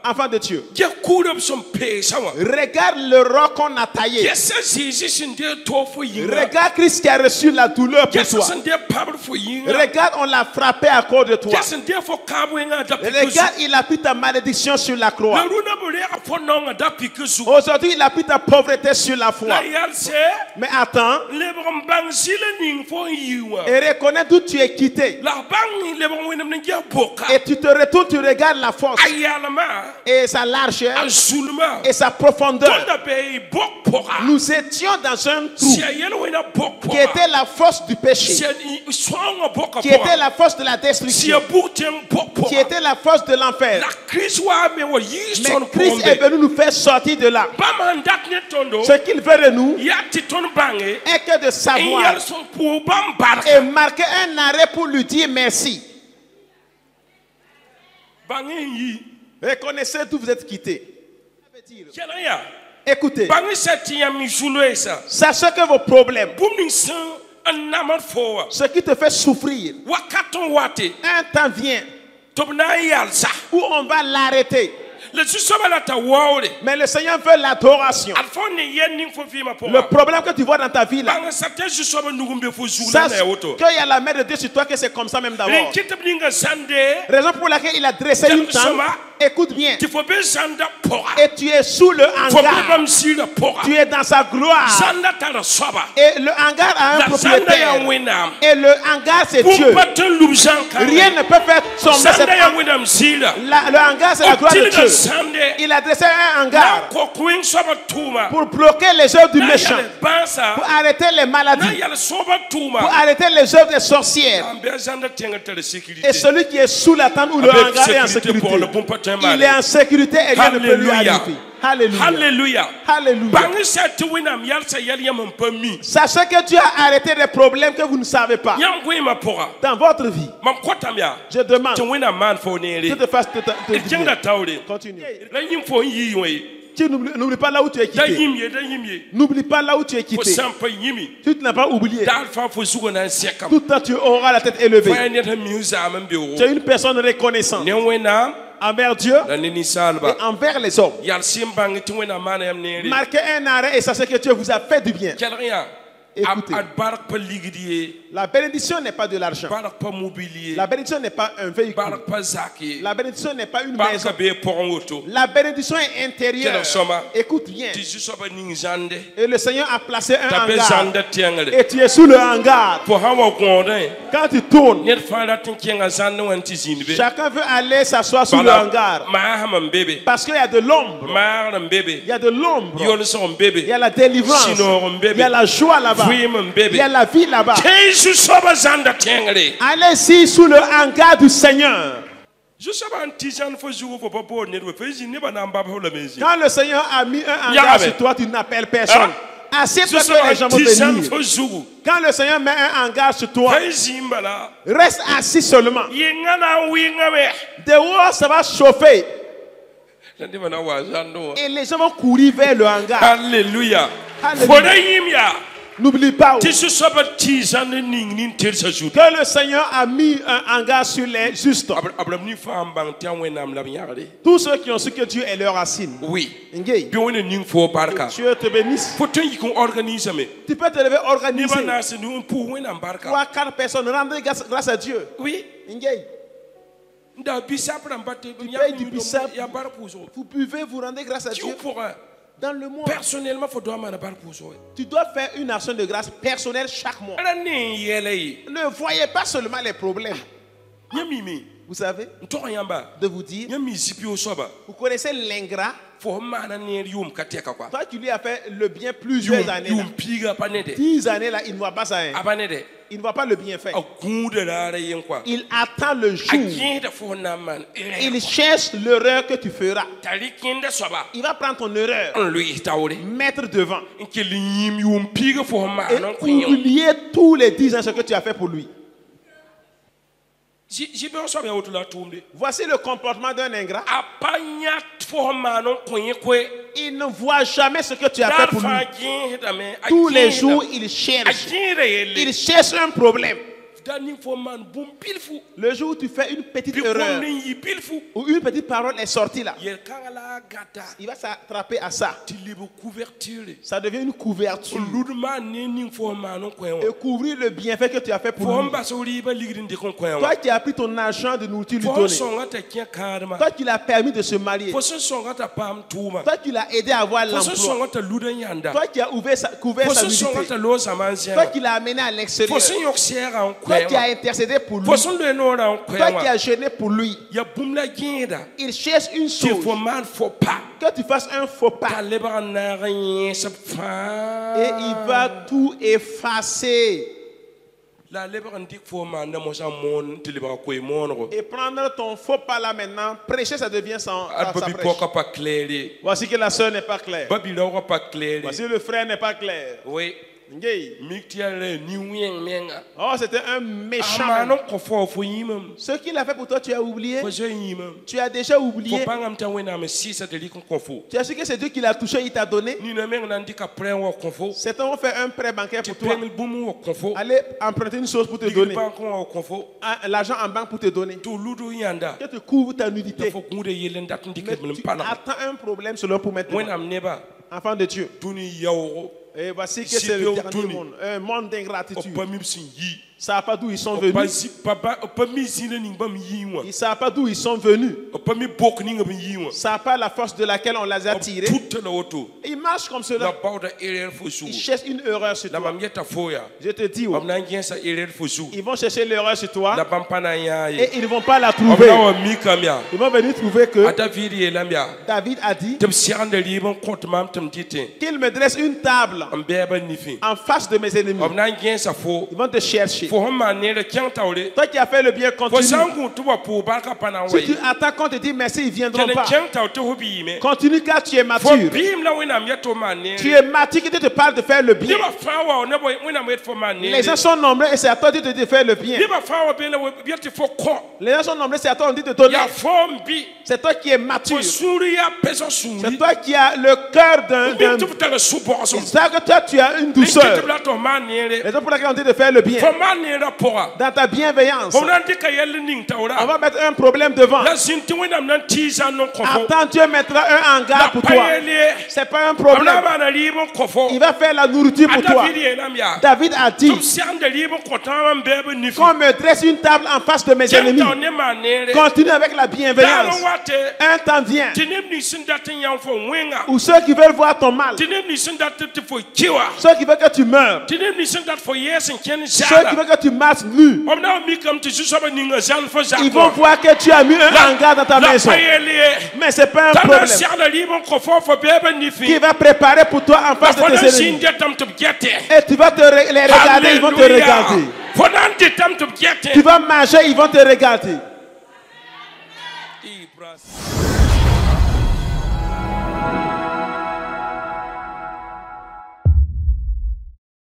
Enfant de Dieu, regarde le roc qu'on a taillé. Regarde Christ qui a reçu la douleur pour toi. Regarde, on l'a frappé à cause de toi. Regarde, il a pris ta malédiction sur la croix. Aujourd'hui, il a pris ta pauvreté sur la foi. Mais attends, et reconnais d'où tu es quitté. Et tu te retournes, tu regardes la force et sa largeur et sa profondeur. Nous étions dans un trou qui était la force du péché, qui était la force de la destruction, qui était la force de l'enfer. Mais Christ est venu nous faire sortir de là. Ce qu'il veut de nous est que de savoir et marquer un arrêt pour lui dire merci. Reconnaissez d'où vous êtes quitté. Écoutez, sachez que vos problèmes, ce qui te fait souffrir, un temps vient où on va l'arrêter. Mais le Seigneur veut l'adoration. Le problème que tu vois dans ta vie là, sache qu'il y a la main de Dieu sur toi, que c'est comme ça même d'abord. Raison pour laquelle il a dressé une tente. Écoute bien. Et tu es sous le hangar. Tu es dans sa gloire. Et le hangar a un propriétaire. Et le hangar c'est Dieu. Rien ne peut faire tomber cette hangar. Le hangar c'est la gloire de Dieu. Il a dressé un hangar pour bloquer les œuvres du méchant, pour arrêter les maladies, pour arrêter les œuvres des sorcières. Et celui qui est sous la tente où le hangar est en sécurité, il est en sécurité et rien ne peut lui arriver. Alléluia. Alléluia. Sachez que Dieu a arrêté des problèmes que vous ne savez pas. Dans votre vie, je demande que te fasses continue. Tu n'oublies pas là où tu es quitté. N'oublie pas là où tu es quitté. Tu n'as pas oublié. Tout le temps tu auras la tête élevée. Tu es une personne reconnaissante envers Dieu et envers les hommes. Marquez un arrêt et sachez que Dieu vous a fait du bien. Écoutez, la bénédiction n'est pas de l'argent. La bénédiction n'est pas un véhicule. La bénédiction n'est pas une maison. La bénédiction est intérieure. Écoute bien. Et le Seigneur a placé un hangar. Et tu es sous le hangar. Quand tu tournes, chacun veut aller s'asseoir sous le hangar. Parce qu'il y a de l'ombre. Il y a de l'ombre. Il y a la délivrance. Il y a la joie là-bas. Il y a la vie là-bas. Allez-y sous le hangar du Seigneur. Quand le Seigneur a mis un hangar sur toi, tu n'appelles personne. Assieds-toi que les gens vont venir. Quand le Seigneur met un hangar sur toi, reste assis seulement. Dehors, ça va chauffer. Et les gens vont courir vers le hangar. Alléluia. N'oublie pas que le Seigneur a mis un hangar sur les justes. Tous ceux qui ont su que Dieu est leur racine. Oui. Dieu te bénisse. Tu peux te lever organiser. 3-4 personnes rendez grâce à Dieu. Oui. Vous pouvez vous rendre grâce à Dieu. Dans le mois. Personnellement, tu dois faire une action de grâce personnelle chaque mois. Ne voyez pas seulement les problèmes. Vous savez, de vous dire, vous connaissez l'ingrat. Toi qui lui as fait le bien plusieurs années. 10 années là, il ne voit pas ça. Il ne voit pas le bienfait. Il attend le jour. Il cherche l'erreur que tu feras. Il va prendre ton erreur, mettre devant et oublier tous les 10 ans ce que tu as fait pour lui. Voici le comportement d'un ingrat. Il ne voit jamais ce que tu as fait pour lui. Tous les jours, il cherche. Il cherche un problème. Le jour où tu fais une petite erreur ou une petite parole est sortie là, il va s'attraper à ça. Ça devient une couverture. Et couvrir le bienfait que tu as fait pour lui. Toi qui as pris ton argent de nourriture lui donner. Toi qui l'as permis de se marier. Toi qui l'as aidé à avoir l'emploi. Toi qui as couvert sa nudité. Toi qui l'as amené à l'extérieur. Toi qui as intercédé pour lui. Toi qui as jeûné pour lui. Il cherche une chose. Que tu fasses un faux pas. Et il va tout effacer. Et prendre ton faux pas là maintenant, prêcher ça devient sans sa prêche. Voici que la soeur n'est pas claire. Voici le frère n'est pas clair. Oui. Oh, c'était un méchant. Ce qu'il a fait pour toi, tu as oublié. Tu as déjà oublié. Tu as su que c'est Dieu qui l'a touché, il t'a donné. Certains ont fait un prêt bancaire pour toi. Allez emprunter une chose pour te donner. L'argent en banque pour te donner. Que tu couvres ta nudité. Mais tu attends un problème seulement pour mettre enfant de Dieu. Et voici que c'est le dernier monde, un monde d'ingratitude. Ils ne savent pas d'où ils sont venus. Ils ne savent pas d'où ils sont venus. Ils ne savent pas la force de laquelle on les a tirés. Ils marchent comme cela. Ils cherchent une erreur sur toi. Je te dis, ils vont chercher l'erreur sur toi et ils ne vont pas la trouver. Ils vont venir trouver que David a dit qu'il me dresse une table en face de mes ennemis. Ils vont te chercher. Toi qui as fait le bien, continue. Si tu attends qu'on te dit merci, ils ne viendront pas. Continue car tu es mature. Tu es mature que Dieu te parle de faire le bien. Les gens sont nombreux et c'est à toi de te faire le bien. Les gens sont nombreux, c'est à toi de te donner. C'est toi qui es mature. C'est toi qui as le cœur d'un... Ils savent que toi tu as une douceur. Les gens pour lesquels on dit de faire le bien. Dans ta bienveillance, on va mettre un problème devant. Attends, Dieu mettra un hangar pour toi. C'est pas un problème. Il va faire la nourriture pour toi. David a dit qu'on me dresse une table en face de mes ennemis. Continue avec la bienveillance. Un temps vient où ceux qui veulent voir ton mal, ceux qui veulent que tu meurs, ceux qui veulent que tu marches nu, ils vont voir que tu as mis un hangar dans ta maison. Mais ce n'est pas un problème. Qui va préparer pour toi en face de tes ennemis. Et tu vas les regarder, ils vont te regarder. Tu vas manger, ils vont te regarder.